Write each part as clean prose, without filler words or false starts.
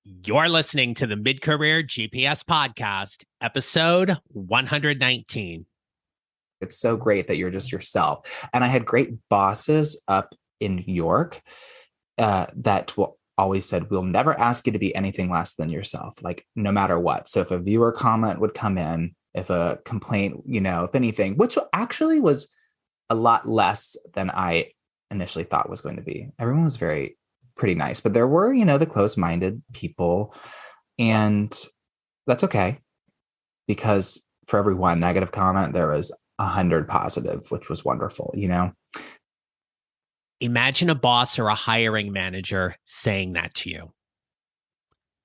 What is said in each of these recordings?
You're listening to the Mid-Career GPS Podcast, episode 119. It's so great that you're just yourself. And I had great bosses up in New York that always said, we'll never ask you to be anything less than yourself, like no matter what. So if a viewer comment would come in, if a complaint, if anything, which actually was a lot less than I initially thought was going to be. Everyone was pretty nice, but there were, the close-minded people, and that's okay, because for every one negative comment, there was 100 positive, which was wonderful, Imagine a boss or a hiring manager saying that to you.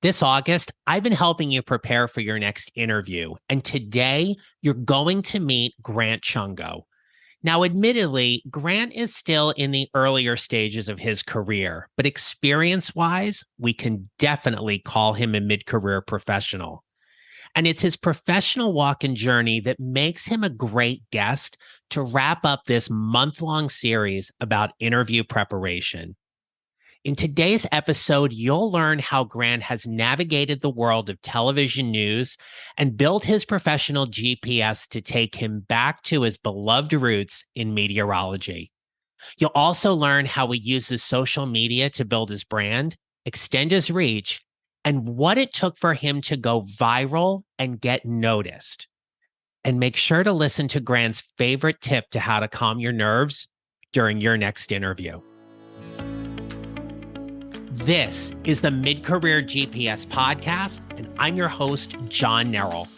This August, I've been helping you prepare for your next interview, and today you're going to meet Grant Chungo. Now, admittedly, Grant is still in the earlier stages of his career, but experience-wise, we can definitely call him a mid-career professional. And it's his professional walk and journey that makes him a great guest to wrap up this month-long series about interview preparation. In today's episode, you'll learn how Grant has navigated the world of television news and built his professional GPS to take him back to his beloved roots in meteorology. You'll also learn how he uses social media to build his brand, extend his reach, and what it took for him to go viral and get noticed. And make sure to listen to Grant's favorite tip to how to calm your nerves during your next interview. This is the Mid-Career GPS Podcast, and I'm your host, John Nerrell.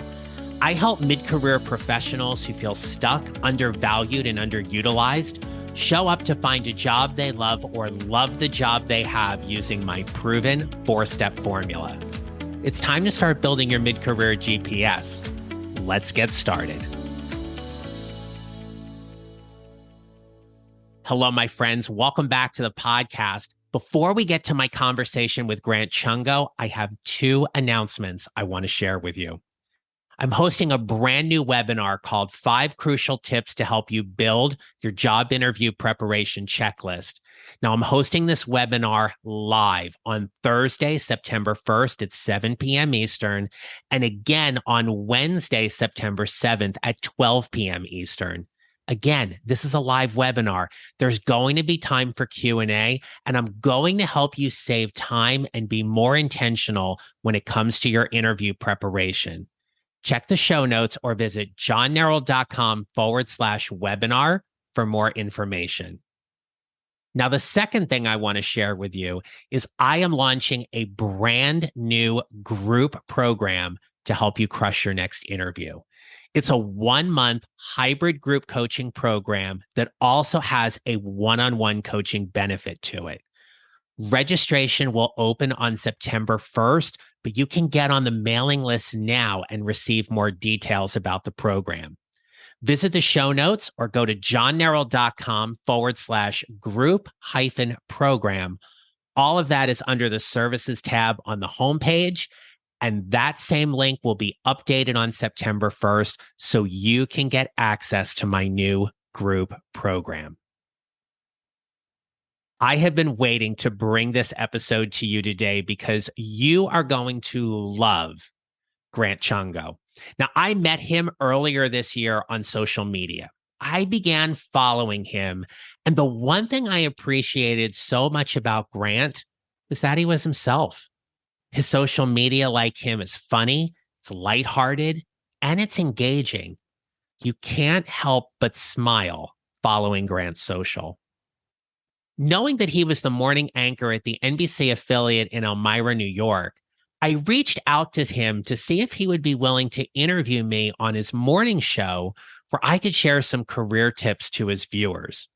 I help mid-career professionals who feel stuck, undervalued, and underutilized show up to find a job they love or love the job they have using my proven 4-step formula. It's time to start building your mid-career GPS. Let's get started. Hello, my friends. Welcome back to the podcast. Before we get to my conversation with Grant Chungo, I have 2 announcements I want to share with you. I'm hosting a brand new webinar called 5 Crucial Tips to Help You Build Your Job Interview Preparation Checklist. Now, I'm hosting this webinar live on Thursday, September 1st at 7 p.m. Eastern, and again on Wednesday, September 7th at 12 p.m. Eastern. Again, this is a live webinar. There's going to be time for Q&A, and I'm going to help you save time and be more intentional when it comes to your interview preparation. Check the show notes or visit johnnerrell.com/webinar for more information. Now, the second thing I want to share with you is I am launching a brand new group program to help you crush your next interview. It's a 1-month hybrid group coaching program that also has a one-on-one coaching benefit to it. Registration will open on September 1st, but you can get on the mailing list now and receive more details about the program. Visit the show notes or go to johnnerrell.com/group-program. All of that is under the services tab on the homepage. And that same link will be updated on September 1st so you can get access to my new group program. I have been waiting to bring this episode to you today because you are going to love Grant Chungo. Now, I met him earlier this year on social media. I began following him, and the one thing I appreciated so much about Grant was that he was himself. His social media, like him, is funny, it's lighthearted, and it's engaging. You can't help but smile following Grant's social. Knowing that he was the morning anchor at the NBC affiliate in Elmira, New York, I reached out to him to see if he would be willing to interview me on his morning show where I could share some career tips to his viewers.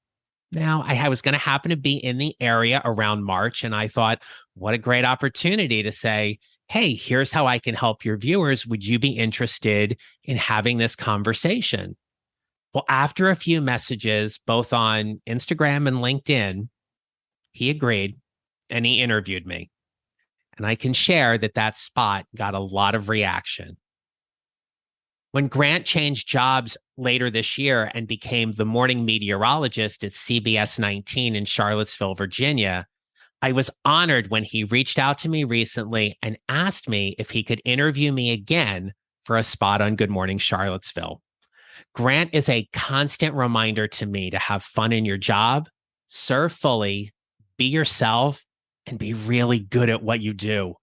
Now, I was going to happen to be in the area around March, and I thought, what a great opportunity to say, hey, here's how I can help your viewers. Would you be interested in having this conversation? Well, after a few messages, both on Instagram and LinkedIn, he agreed, and he interviewed me. And I can share that spot got a lot of reaction. When Grant changed jobs later this year and became the morning meteorologist at CBS 19 in Charlottesville, Virginia, I was honored when he reached out to me recently and asked me if he could interview me again for a spot on Good Morning Charlottesville. Grant is a constant reminder to me to have fun in your job, serve fully, be yourself, and be really good at what you do.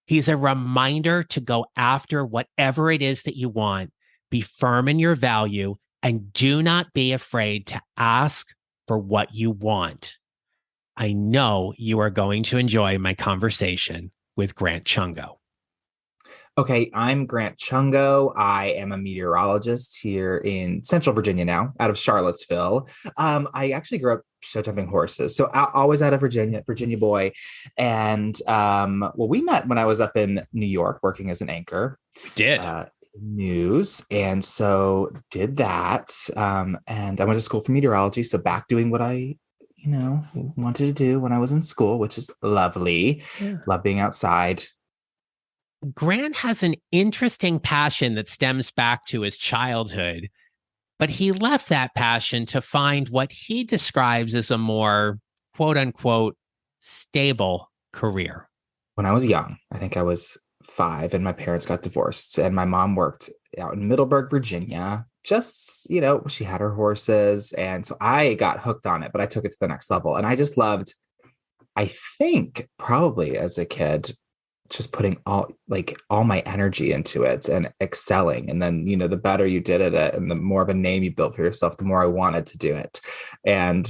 He's a reminder to go after whatever it is that you want, be firm in your value, and do not be afraid to ask for what you want. I know you are going to enjoy my conversation with Grant Chungo. Okay, I'm Grant Chungo. I am a meteorologist here in Central Virginia now, out of Charlottesville. I actually grew up show jumping horses, so always out of Virginia boy. And well, we met when I was up in New York working as an anchor. We did. News, and so did that. And I went to school for meteorology, so back doing what I wanted to do when I was in school, which is lovely. Yeah. Love being outside. Grant has an interesting passion that stems back to his childhood, but he left that passion to find what he describes as a more quote unquote stable career. When I was young, I think I was 5, and my parents got divorced, and my mom worked out in Middleburg, Virginia. Just, she had her horses. And so I got hooked on it, but I took it to the next level. And I just loved, I think probably as a kid, just putting all my energy into it and excelling. And then, the better you did at it and the more of a name you built for yourself, the more I wanted to do it. And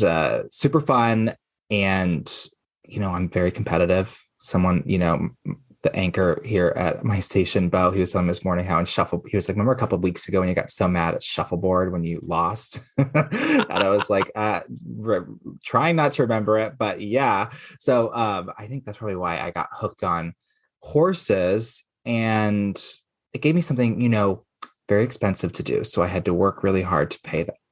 super fun. And, I'm very competitive. Someone, the anchor here at my station, Bo, he was telling me this morning how he was like, remember a couple of weeks ago when you got so mad at shuffleboard when you lost? And I was like, trying not to remember it, but yeah. So I think that's probably why I got hooked on horses, and it gave me something, very expensive to do. So I had to work really hard to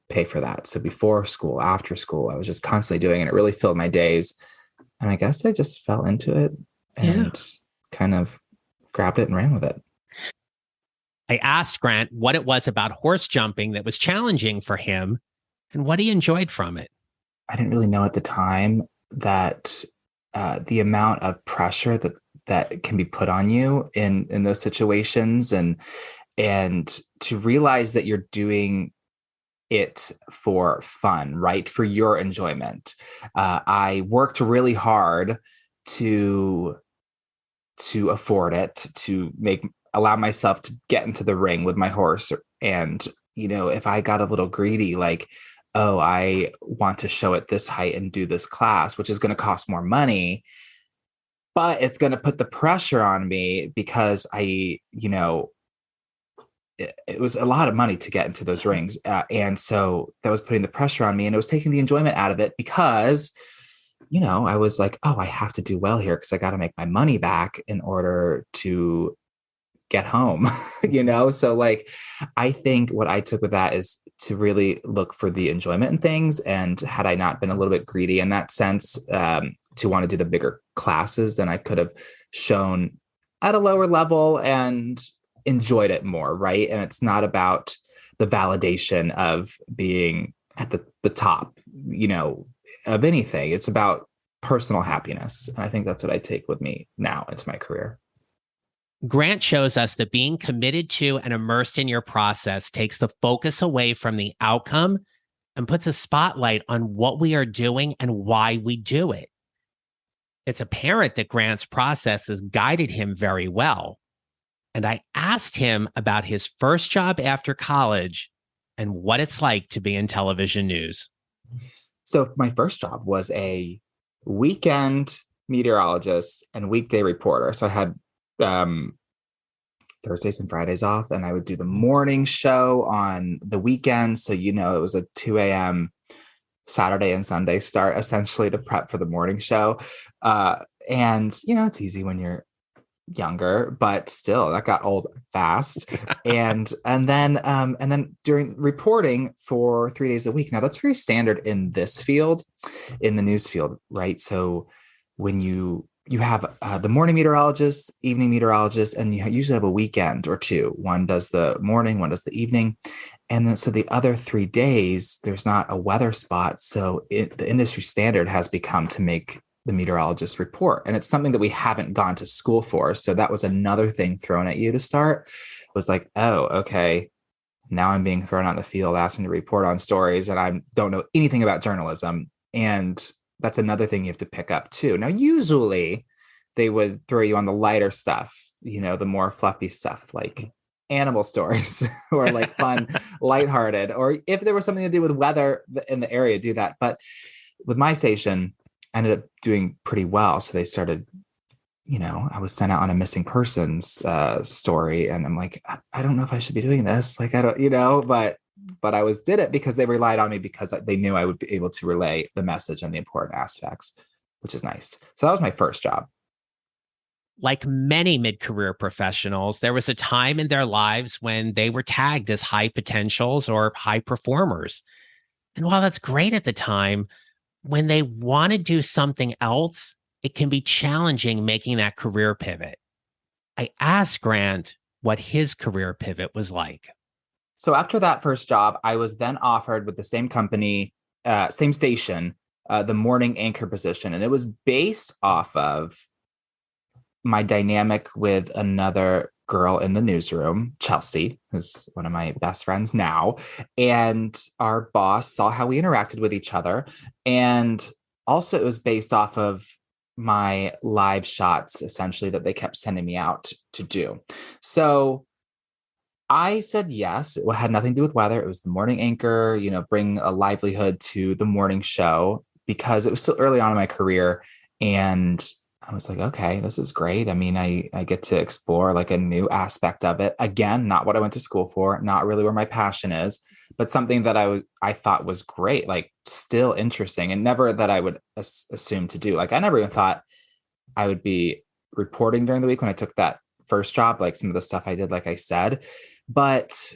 pay for that. So before school, after school, I was just constantly doing it. It really filled my days. And I guess I just fell into it and kind of grabbed it and ran with it. I asked Grant what it was about horse jumping that was challenging for him and what he enjoyed from it. I didn't really know at the time that the amount of pressure that can be put on you in those situations, and to realize that you're doing it for fun, right? For your enjoyment. I worked really hard to afford it, to allow myself to get into the ring with my horse. And, if I got a little greedy, like, oh, I want to show at this height and do this class, which is going to cost more money, but it's going to put the pressure on me because it was a lot of money to get into those rings. And so that was putting the pressure on me, and it was taking the enjoyment out of it because, I was like, oh, I have to do well here because I got to make my money back in order to get home, So like, I think what I took with that is to really look for the enjoyment in things. And had I not been a little bit greedy in that sense, to want to do the bigger classes, then I could have shown at a lower level and enjoyed it more, right? And it's not about the validation of being at the top, of anything. It's about personal happiness. And I think that's what I take with me now into my career. Grant shows us that being committed to and immersed in your process takes the focus away from the outcome and puts a spotlight on what we are doing and why we do it. It's apparent that Grant's process has guided him very well. And I asked him about his first job after college and what it's like to be in television news. So my first job was a weekend meteorologist and weekday reporter. So I had Thursdays and Fridays off, and I would do the morning show on the weekend. So, it was a 2 a.m. Saturday and Sunday start essentially to prep for the morning show. And, it's easy when you're younger, but still that got old fast. and then during reporting for 3 days a week. Now that's very standard in this field, in the news field, right? So when you have the morning meteorologist, evening meteorologist, and you usually have a weekend or two. One does the morning, one does the evening. And then so the other 3 days, there's not a weather spot. So the industry standard has become to make the meteorologist report. And it's something that we haven't gone to school for. So that was another thing thrown at you to start. It was like, oh, okay. Now I'm being thrown out in the field, asking to report on stories, and I don't know anything about journalism. And that's another thing you have to pick up too. Now, usually they would throw you on the lighter stuff, the more fluffy stuff like animal stories or like fun, lighthearted, or if there was something to do with weather in the area, do that. But with my station, I ended up doing pretty well. So they started, I was sent out on a missing persons story, and I'm like, I don't know if I should be doing this. Like, I don't, but I did it because they relied on me because they knew I would be able to relay the message and the important aspects, which is nice. So that was my first job. Like many mid-career professionals, there was a time in their lives when they were tagged as high potentials or high performers. And while that's great at the time, when they want to do something else, it can be challenging making that career pivot. I asked Grant what his career pivot was like. So after that first job, I was then offered with the same company, same station, the morning anchor position. And it was based off of my dynamic with another girl in the newsroom, Chelsea, who's one of my best friends now. And our boss saw how we interacted with each other. And also it was based off of my live shots, essentially, that they kept sending me out to do. So I said yes. It had nothing to do with weather. It was the morning anchor, bring a livelihood to the morning show, because it was still early on in my career. And I was like, okay, this is great. I mean, I get to explore like a new aspect of it. Again, not what I went to school for, not really where my passion is, but something that I thought was great, like still interesting, and never that I would assume to do. Like I never even thought I would be reporting during the week when I took that first job, like some of the stuff I did, like I said. But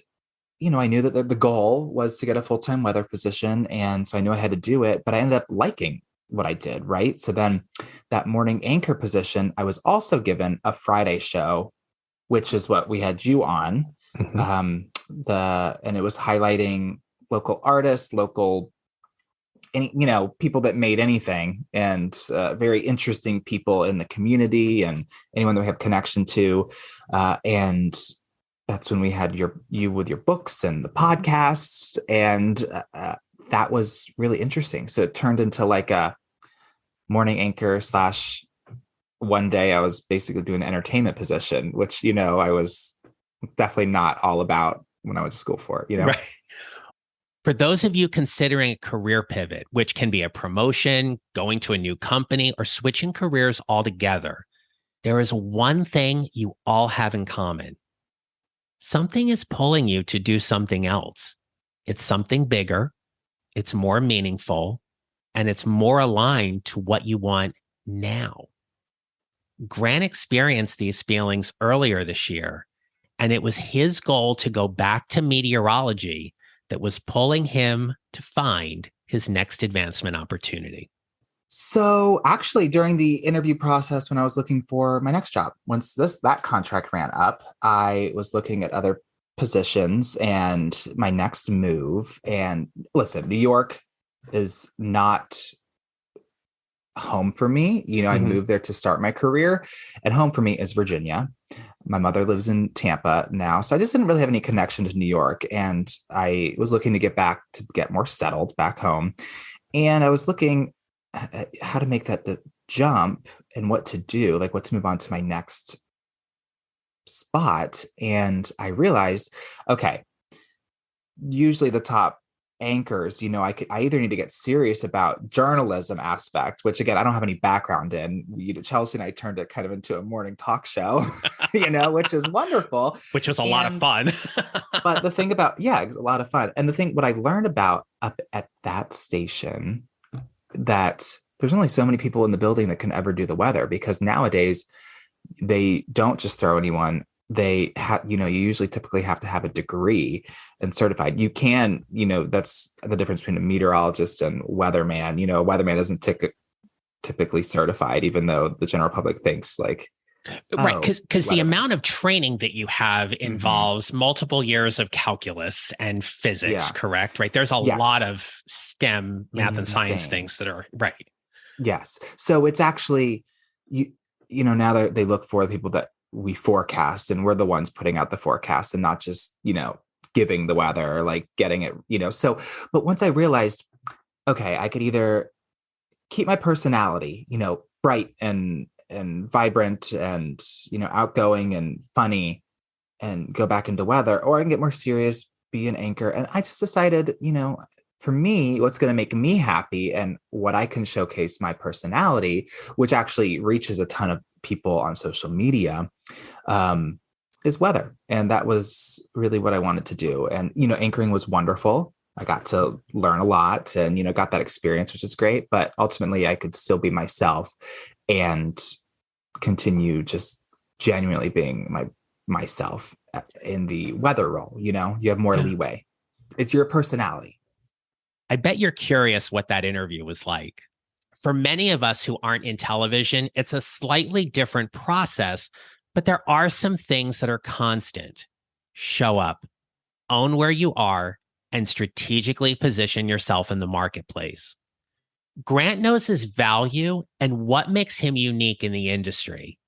I knew that the goal was to get a full-time weather position. And so I knew I had to do it, but I ended up liking what I did. Right. So then that morning anchor position, I was also given a Friday show, which is what we had you on. Mm-hmm. And it was highlighting local artists, people that made anything, and very interesting people in the community and anyone that we have connection to. And that's when we had you with your books and the podcasts, and that was really interesting. So it turned into like a morning anchor / one day I was basically doing an entertainment position, which, I was definitely not all about when I went to school for it, Right. For those of you considering a career pivot, which can be a promotion, going to a new company, or switching careers altogether, there is one thing you all have in common. Something is pulling you to do something else. It's something bigger, it's more meaningful, and it's more aligned to what you want now. Grant experienced these feelings earlier this year, and it was his goal to go back to meteorology that was pulling him to find his next advancement opportunity. So actually, during the interview process, when I was looking for my next job, once that contract ran up, I was looking at other positions and my next move. And listen, New York is not home for me. I moved there to start my career, and home for me is Virginia. My mother lives in Tampa now, so I just didn't really have any connection to New York. And I was looking to get more settled back home. And I was looking how to make that the jump and what to do, like what to move on to my next spot. And I realized, okay, usually the top anchors, I either need to get serious about journalism aspect, which again, I don't have any background in. Chelsea and I turned it kind of into a morning talk show, which is wonderful. Which was a lot of fun. But the thing about, it's a lot of fun. And what I learned about up at that station, that there's only so many people in the building that can ever do the weather, because nowadays they don't just throw anyone. They have, you usually typically have to have a degree and certified. You can, that's the difference between a meteorologist and weatherman. A weatherman isn't typically certified, even though the general public thinks like, right, because the amount of training that you have involves multiple years of calculus and physics, correct? Right. There's a lot of STEM, math and science things that are right. Yes. So it's actually you now that they look for the people that we forecast, and we're the ones putting out the forecast and not just, giving the weather or like getting it, so but once I realized, okay, I could either keep my personality, bright and vibrant and, outgoing and funny and go back into weather, or I can get more serious, be an anchor. And I just decided, for me, what's going to make me happy and what I can showcase my personality, which actually reaches a ton of people on social media, um, is weather. And that was really what I wanted to do. And, anchoring was wonderful. I got to learn a lot and, got that experience, which is great. But ultimately, I could still be myself and continue just genuinely being myself in the weather role. You have more Yeah. leeway. It's your personality. I bet you're curious what that interview was like. For many of us who aren't in television, it's a slightly different process, but there are some things that are constant. Show up, own where you are, and strategically position yourself in the marketplace. Grant knows his value and what makes him unique in the industry.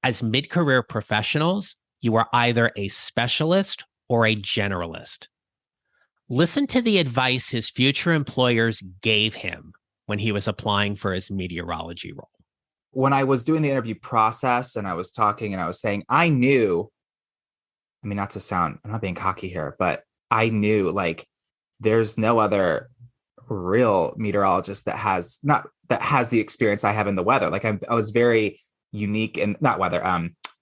As mid-career professionals, you are either a specialist or a generalist. Listen to the advice his future employers gave him when he was applying for his meteorology role. When I was doing the interview process and I was talking and I was saying, I knew, I mean, not to sound, I'm not being cocky here, but I knew like there's no other real meteorologist that has the experience I have in the weather. Like I was very unique in not weather,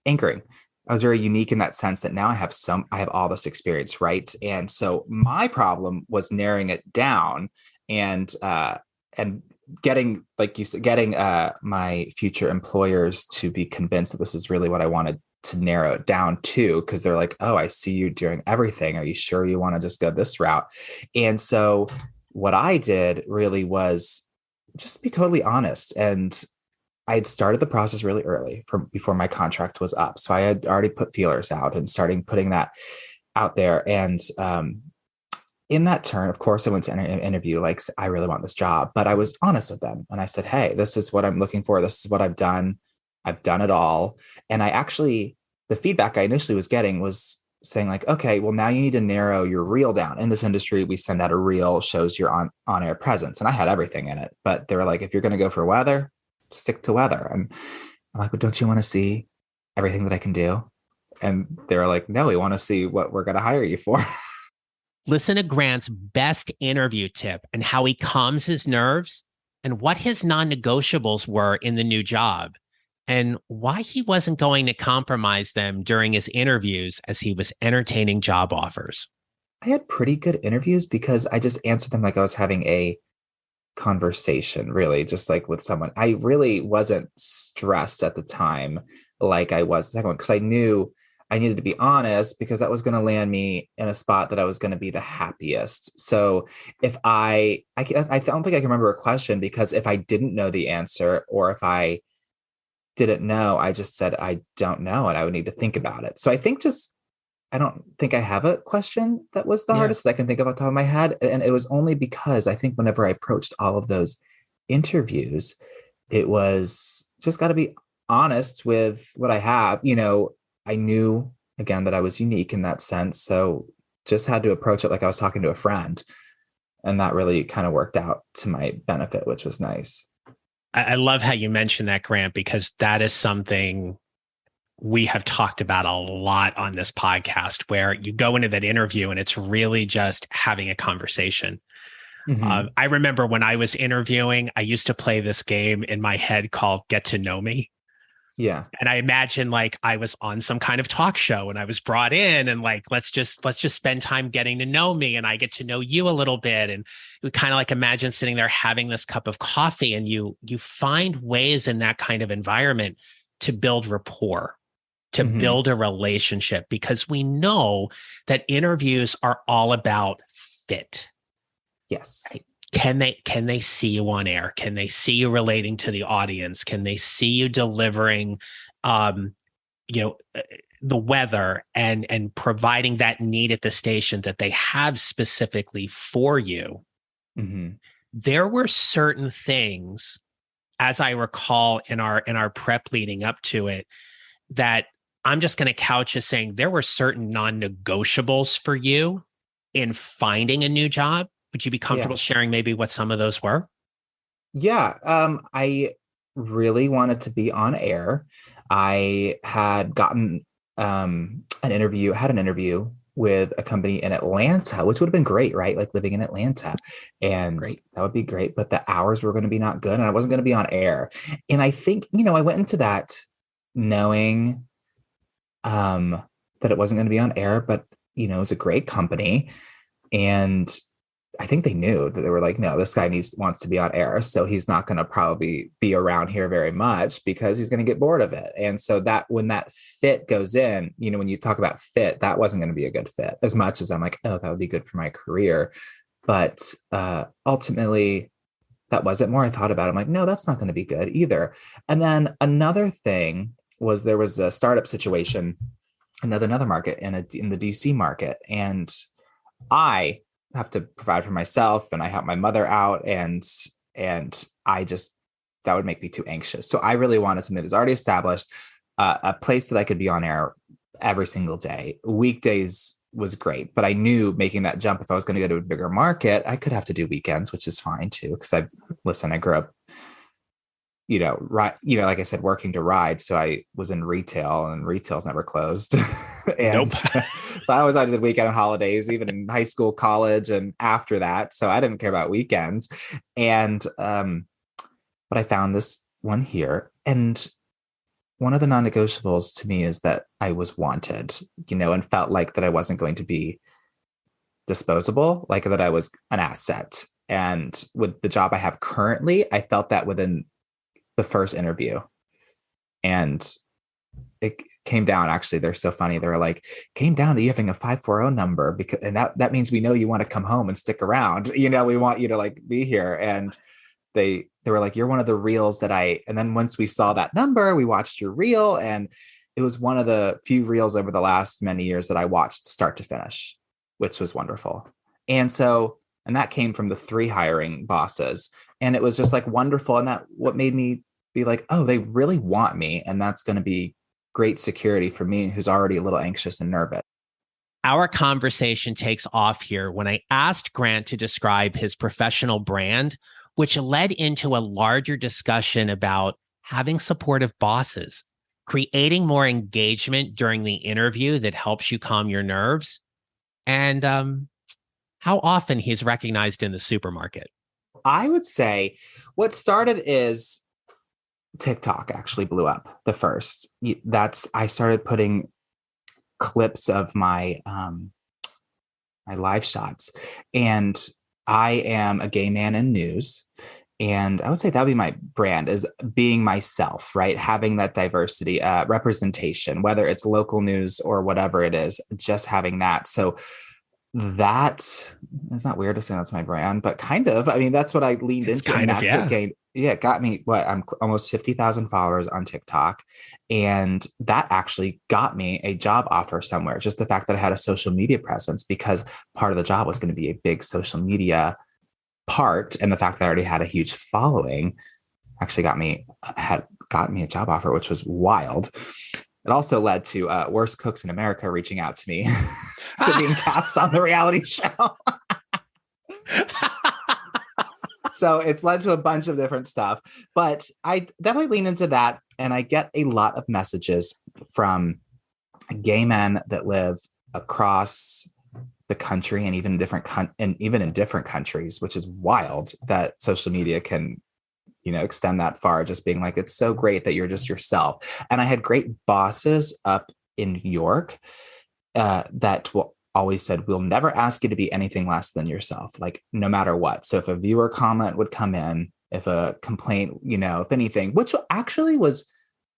anchoring. I was very unique in that sense that now I have all this experience, right? And so my problem was narrowing it down and getting, like you said, getting my future employers to be convinced that this is really what I wanted to narrow it down to, because they're like, oh, I see you doing everything. Are you sure you want to just go this route? And so what I did really was just be totally honest. And I had started the process really early from before my contract was up. So I had already put feelers out and starting putting that out there. And in that turn, of course, I went to an interview like, I really want this job, but I was honest with them. And I said, hey, this is what I'm looking for. This is what I've done. I've done it all. And the feedback I initially was getting was saying like, okay, well, now you need to narrow your reel down. In this industry, we send out a reel, shows your on-air presence. And I had everything in it. But they were like, if you're going to go for weather, stick to weather. And I'm like, but don't you want to see everything that I can do? And they were like, no, we want to see what we're going to hire you for. Listen to Grant's best interview tip and how he calms his nerves and what his non-negotiables were in the new job and why he wasn't going to compromise them during his interviews as he was entertaining job offers. I had pretty good interviews because I just answered them like I was having a conversation, really, just like with someone. I really wasn't stressed at the time like I was the second one, because I knew I needed to be honest because that was going to land me in a spot that I was going to be the happiest. So if I don't think I can remember a question, because if I didn't know the answer or if I didn't know, I just said, I don't know. And I would need to think about it. So I don't think I have a question that was the hardest that I can think of off the top of my head. And it was only because I think whenever I approached all of those interviews, it was just got to be honest with what I have. I knew again that I was unique in that sense. So just had to approach it like I was talking to a friend. And that really kind of worked out to my benefit, which was nice. I love how you mentioned that, Grant, because that is something we have talked about a lot on this podcast, where you go into that interview and it's really just having a conversation. Mm-hmm. I remember when I was interviewing, I used to play this game in my head called Get to Know Me. Yeah. And I imagine like I was on some kind of talk show and I was brought in and like, let's just spend time getting to know me and I get to know you a little bit. And you kind of like imagine sitting there having this cup of coffee, and you find ways in that kind of environment to build rapport, to Mm-hmm. build a relationship, because we know that interviews are all about fit. Yes. Right? Can they see you on air? Can they see you relating to the audience? Can they see you delivering, you know, the weather and providing that need at the station that they have specifically for you? Mm-hmm. There were certain things as I recall in our prep leading up to it, that I'm just going to couch as saying there were certain non-negotiables for you in finding a new job. Would you be comfortable Yeah. sharing maybe what some of those were? Yeah. I really wanted to be on air. I had gotten had an interview with a company in Atlanta, which would have been great, right? Like living in Atlanta. And Great. that would be great. But the hours were going to be not good and I wasn't going to be on air. And I think, I went into that knowing that it wasn't going to be on air, but it was a great company. And I think they knew that they were like, no, this guy wants to be on air. So he's not going to probably be around here very much because he's going to get bored of it. And so that when that fit goes in, when you talk about fit, that wasn't going to be a good fit as much as I'm like, oh, that would be good for my career. But ultimately, that wasn't more I thought about it. I'm like, no, that's not going to be good either. And then another thing was there was a startup situation, another market in the DC market. And I have to provide for myself and I help my mother out and I just that would make me too anxious. So I really wanted something that was already established, a place that I could be on air every single day. Weekdays was great, but I knew making that jump, if I was going to go to a bigger market, I could have to do weekends, which is fine too. Because I grew up, like I said, working to ride. So I was in retail and retail's never closed. And Nope. so I always did the weekend and holidays, even in high school, college, and after that. So I didn't care about weekends. And, but I found this one here. And one of the non-negotiables to me is that I was wanted, and felt like that I wasn't going to be disposable, like that I was an asset. And with the job I have currently, I felt that within the first interview. And it came down, actually, they're so funny. They were like, came down to you having a 540 number because, and that means we know you want to come home and stick around. We want you to like be here. And they were like, you're one of the reels and then once we saw that number, we watched your reel, and it was one of the few reels over the last many years that I watched start to finish, which was wonderful. And that came from the 3 hiring bosses. And it was just like wonderful. And that what made me be like, oh, they really want me. And that's going to be great security for me, who's already a little anxious and nervous. Our conversation takes off here when I asked Grant to describe his professional brand, which led into a larger discussion about having supportive bosses, creating more engagement during the interview that helps you calm your nerves, and how often he's recognized in the supermarket. I would say what started is TikTok actually blew up the first. I started putting clips of my my live shots, and I am a gay man in news. And I would say that would be my brand, is being myself, right? Having that diversity, representation, whether it's local news or whatever it is, just having that. So that is not weird to say that's my brand, but kind of. I mean, that's what I leaned into, and that's what got me. I'm almost 50,000 followers on TikTok, and that actually got me a job offer somewhere. Just the fact that I had a social media presence, because part of the job was going to be a big social media part, and the fact that I already had a huge following actually got me a job offer, which was wild. It also led to Worst Cooks in America reaching out to me to being cast on the reality show. So it's led to a bunch of different stuff, but I definitely lean into that. And I get a lot of messages from gay men that live across the country and even in different countries, which is wild that social media can, extend that far, just being like, it's so great that you're just yourself. And I had great bosses up in New York that always said, we'll never ask you to be anything less than yourself, like no matter what. So if a viewer comment would come in, if a complaint, if anything, which actually was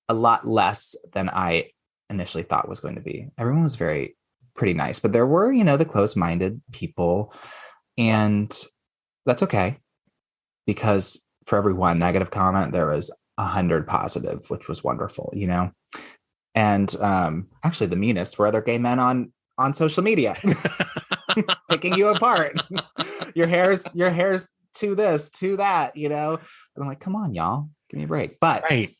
a lot less than I initially thought was going to be. Everyone was pretty nice, but there were, the close-minded people, and that's okay, because for every one negative comment, there was 100 positive, which was wonderful, And actually, the meanest were other gay men on social media, picking you apart. Your hair's to this, to that, And I'm like, come on, y'all. Give me a break. But Right.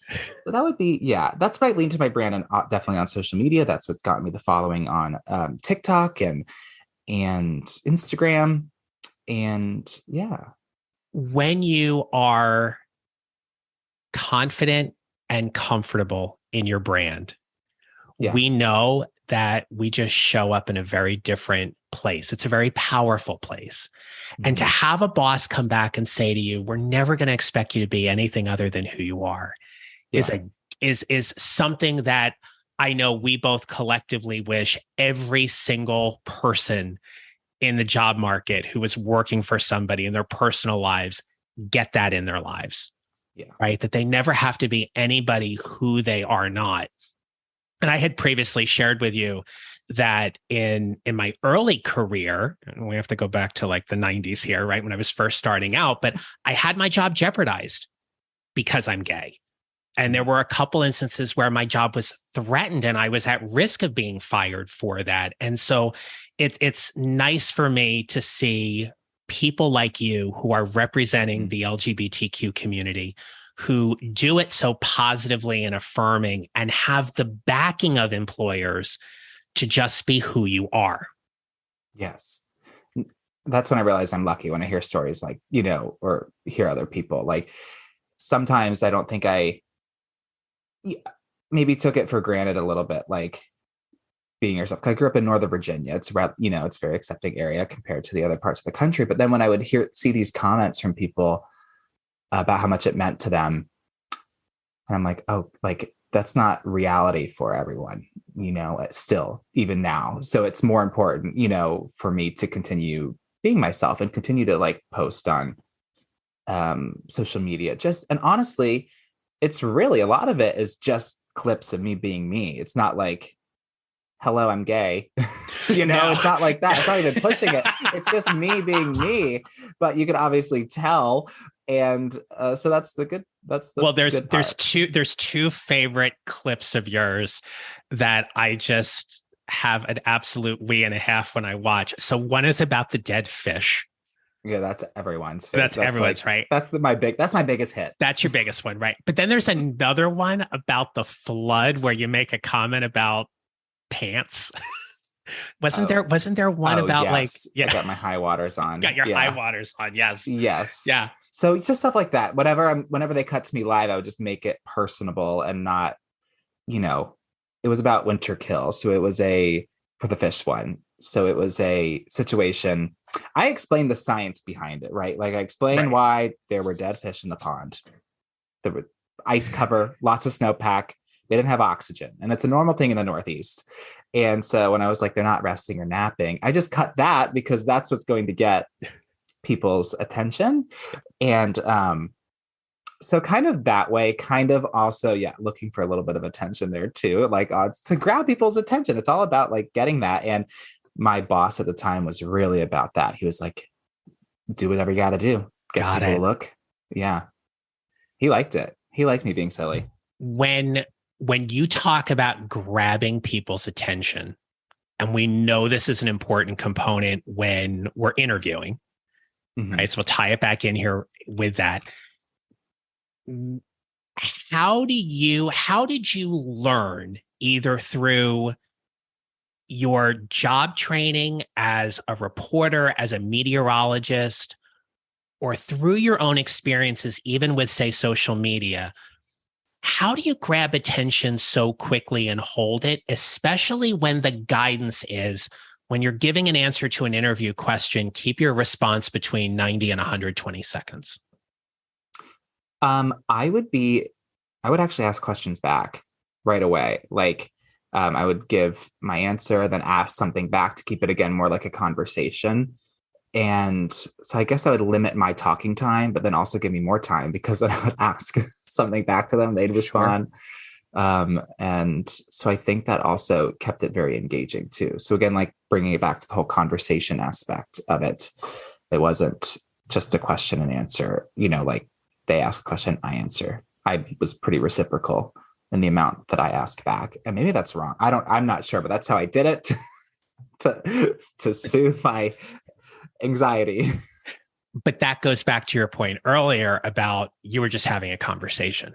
that would be, yeah, that's what I lean to my brand, and definitely on social media. That's what's gotten me the following on TikTok and Instagram. And yeah. When you are confident and comfortable in your brand, Yeah. we know that we just show up in a very different place. It's a very powerful place. And to Mhm. have a boss come back and say to you, we're never going to expect you to be anything other than who you are is Yeah. is something that I know we both collectively wish every single person in the job market who is working for somebody in their personal lives get that in their lives. Yeah. Right? That they never have to be anybody who they are not. And I had previously shared with you that in my early career, and we have to go back to like the 90s here, right? When I was first starting out, but I had my job jeopardized because I'm gay. And there were a couple instances where my job was threatened and I was at risk of being fired for that. And so it's nice for me to see people like you who are representing the LGBTQ community, who do it so positively and affirming and have the backing of employers to just be who you are. Yes. That's when I realize I'm lucky, when I hear stories like, or hear other people. Like, sometimes I don't think I maybe took it for granted a little bit, like being yourself. I grew up in Northern Virginia. It's it's a very accepting area compared to the other parts of the country. But then when I would see these comments from people about how much it meant to them, and I'm like, oh, like that's not reality for everyone, still, even now. So it's more important, for me to continue being myself and continue to like post on social media. And honestly, it's really, a lot of it is just clips of me being me. It's not like, hello, I'm gay. No. It's not like that. It's not even pushing it. It's just me being me, but you can obviously tell. And so that's the good. That's the well, there's good part. there's two favorite clips of yours that I just have an absolute wee and a half when I watch. So one is about the dead fish. Yeah, that's everyone's favorite. That's everyone's, right? That's my biggest hit. That's your biggest one, right? But then there's another one about the flood where you make a comment about pants. Wasn't there one about yes. like, I got my high waters on. Got your high waters on. Yes. Yes. Yeah. So just stuff like that. Whenever they cut to me live, I would just make it personable and not, it was about winter kill. So it was for the fish one. So it was a situation. I explained the science behind it, right? Like I explained why there were dead fish in the pond. There were ice cover, lots of snowpack. They didn't have oxygen. And it's a normal thing in the Northeast. And so when I was like, they're not resting or napping, I just cut that because that's what's going to get people's attention. And so kind of that way, kind of also, looking for a little bit of attention there too, like odds to grab people's attention. It's all about like getting that. And my boss at the time was really about that. He was like, do whatever you got to do. Get people to look. Yeah. He liked it. He liked me being silly. When you talk about grabbing people's attention, and we know this is an important component when we're interviewing, right? So we'll tie it back in here with that. How did you learn, either through your job training as a reporter, as a meteorologist, or through your own experiences, even with, say, social media, how do you grab attention so quickly and hold it, especially when the guidance is, when you're giving an answer to an interview question, keep your response between 90 and 120 seconds? I would actually ask questions back right away. Like, I would give my answer, then ask something back to keep it, again, more like a conversation. And so I guess I would limit my talking time, but then also give me more time, because then I would ask something back to them. They'd respond. And so I think that also kept it very engaging too. So again, like bringing it back to the whole conversation aspect of it. It wasn't just a question and answer, like they ask a question, I answer. I was pretty reciprocal in the amount that I asked back. And maybe that's wrong. I'm not sure, but that's how I did it to soothe my anxiety. But that goes back to your point earlier about you were just having a conversation.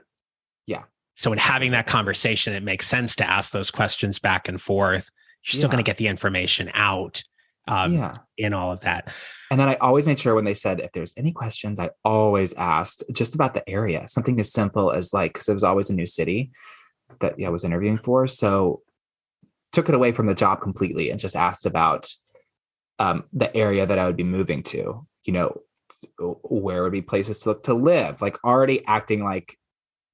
Yeah. So in having that conversation, it makes sense to ask those questions back and forth. You're still going to get the information out in all of that. And then I always made sure when they said, if there's any questions, I always asked just about the area, something as simple as like, because it was always a new city that I was interviewing for. So took it away from the job completely and just asked about the area that I would be moving to, where would be places to look to live, like already acting like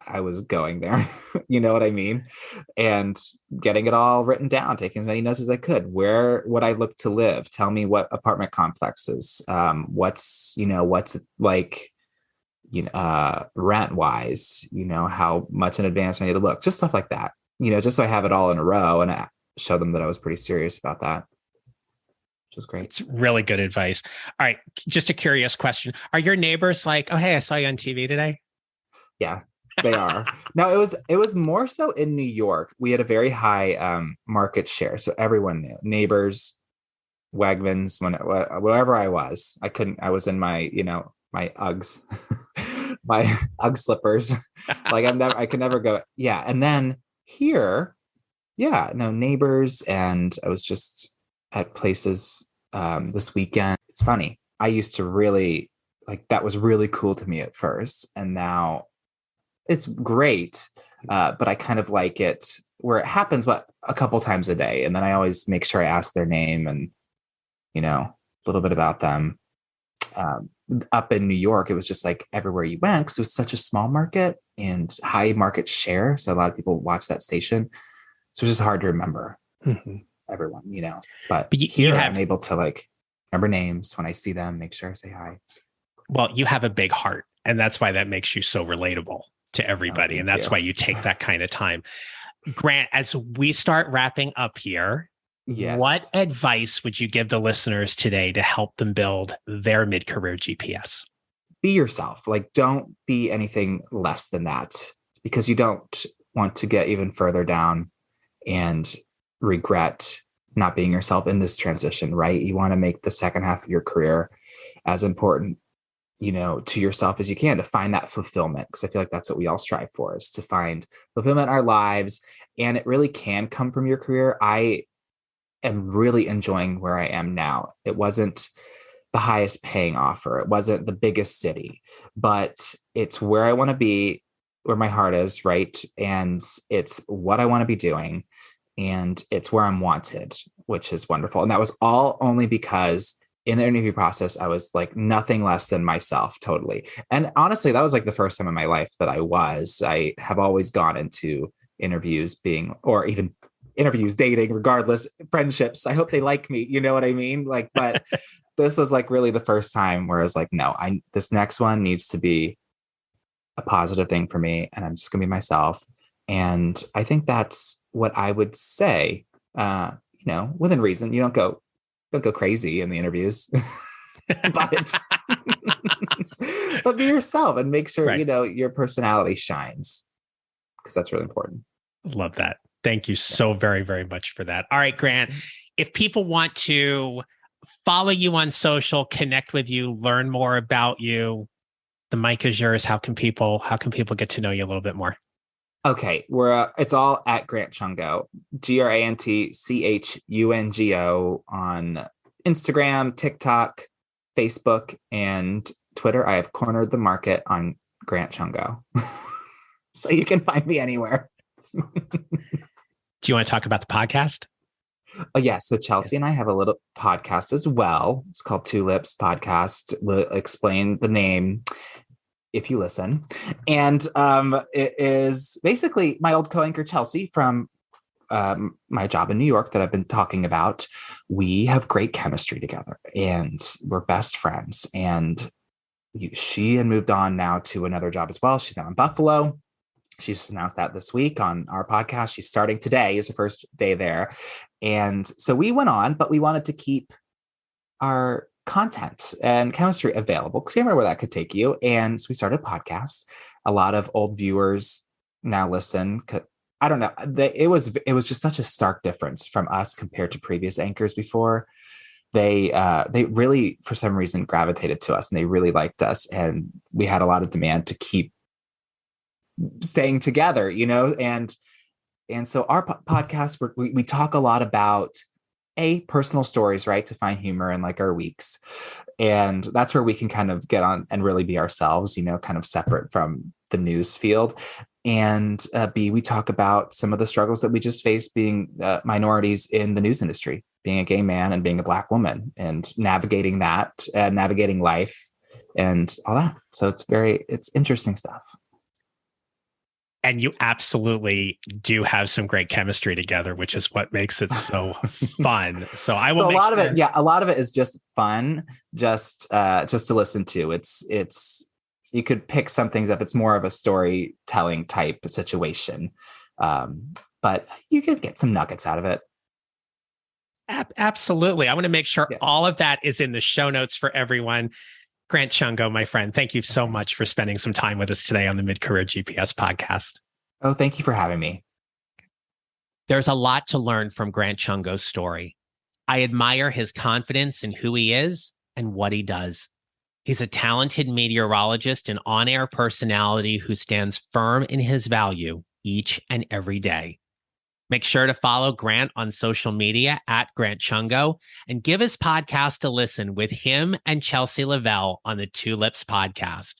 I was going there, you know what I mean? And getting it all written down, taking as many notes as I could. Where would I look to live? Tell me what apartment complexes, what's like, rent wise, how much in advance I need to look, just stuff like that, just so I have it all in a row and I show them that I was pretty serious about that. Which was great. It's really good advice. All right. Just a curious question. Are your neighbors like, oh, hey, I saw you on TV today? Yeah, they are. No, it was more so in New York. We had a very high market share. So everyone knew. Neighbors, Wegmans, wherever I was. I was in my, my Uggs, my Ugg slippers. Like I could never go. Yeah. And then here, neighbors. And I was just at places this weekend. It's funny. I used to really that was really cool to me at first. And now it's great. But I kind of like it where it happens, a couple times a day. And then I always make sure I ask their name and, a little bit about them. Up in New York, it was just like everywhere you went, because it was such a small market and high market share. So a lot of people watch that station. So it's just hard to remember everyone, but here I'm able to remember names when I see them, make sure I say hi. Well, you have a big heart, and that's why that makes you so relatable to everybody. And that's why you take that kind of time. Grant, as we start wrapping up here, what advice would you give the listeners today to help them build their mid-career GPS? Be yourself. Don't be anything less than that, because you don't want to get even further down and regret not being yourself in this transition, right? You want to make the second half of your career as important, to yourself as you can, to find that fulfillment. Because I feel like that's what we all strive for, is to find fulfillment in our lives. And it really can come from your career. I am really enjoying where I am now. It wasn't the highest paying offer. It wasn't the biggest city, but it's where I want to be, where my heart is, right? And it's what I want to be doing. And it's where I'm wanted, which is wonderful. And that was all only because in the interview process, I was nothing less than myself, totally. And honestly, that was the first time in my life that I have always gone into interviews or even interviews, dating, regardless, friendships. I hope they like me. You know what I mean? But this was really the first time where I was no, this next one needs to be a positive thing for me. And I'm just going to be myself. And I think that's what I would say, within reason. You don't go crazy in the interviews, but be yourself and make sure, your personality shines, because that's really important. Love that. Thank you so very, very much for that. All right, Grant, if people want to follow you on social, connect with you, learn more about you, the mic is yours. How can people get to know you a little bit more? Okay, it's all at Grant Chungo, GrantChungo on Instagram, TikTok, Facebook, and Twitter. I have cornered the market on Grant Chungo, so you can find me anywhere. Do you want to talk about the podcast? Oh, yeah. So Chelsea and I have a little podcast as well. It's called Two Lips Podcast. We'll explain the name if you listen. And it is basically my old co-anchor Chelsea from my job in New York that I've been talking about. We have great chemistry together and we're best friends. And she had moved on now to another job as well. She's now in Buffalo. She just announced that this week on our podcast. She's starting today, is the first day there. And so we went on, but we wanted to keep our content and chemistry available because you remember where that could take you. And so we started a podcast. A lot of old viewers now listen. I don't know. It was just such a stark difference from us compared to previous anchors before. they really, for some reason, gravitated to us, and they really liked us, and we had a lot of demand to keep staying together, and so our podcast, we talk a lot about personal stories, right, to find humor in like our weeks, and that's where we can kind of get on and really be ourselves, kind of separate from the news field. And B, we talk about some of the struggles that we just face being minorities in the news industry, being a gay man and being a Black woman, and navigating that, navigating life and all that. So it's interesting stuff. And you absolutely do have some great chemistry together, which is what makes it so fun. So I will. So a lot of it is just fun, just to listen to. It's you could pick some things up. It's more of a storytelling type situation, but you could get some nuggets out of it. Absolutely. I want to make sure all of that is in the show notes for everyone. Grant Chungo, my friend, thank you so much for spending some time with us today on the Mid-Career GPS podcast. Oh, thank you for having me. There's a lot to learn from Grant Chungo's story. I admire his confidence in who he is and what he does. He's a talented meteorologist and on-air personality who stands firm in his value each and every day. Make sure to follow Grant on social media at Grant Chungo and give his podcast a listen with him and Chelsea Lavelle on the Two Lips podcast.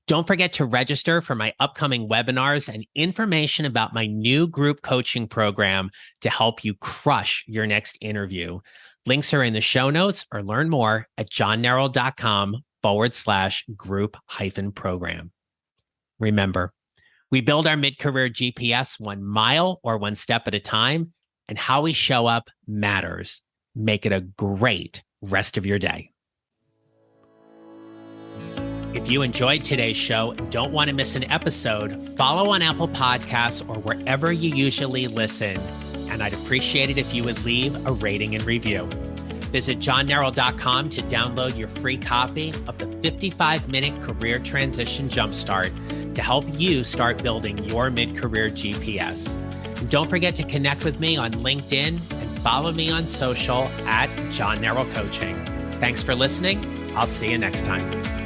Don't forget to register for my upcoming webinars and information about my new group coaching program to help you crush your next interview. Links are in the show notes, or learn more at johnneral.com/group-program. Remember, we build our mid-career GPS 1 mile or 1 step at a time, and how we show up matters. Make it a great rest of your day. If you enjoyed today's show and don't want to miss an episode, follow on Apple Podcasts or wherever you usually listen. And I'd appreciate it if you would leave a rating and review. Visit johnneral.com to download your free copy of the 55-minute career transition jumpstart to help you start building your mid-career GPS. And don't forget to connect with me on LinkedIn and follow me on social at John Neral Coaching. Thanks for listening. I'll see you next time.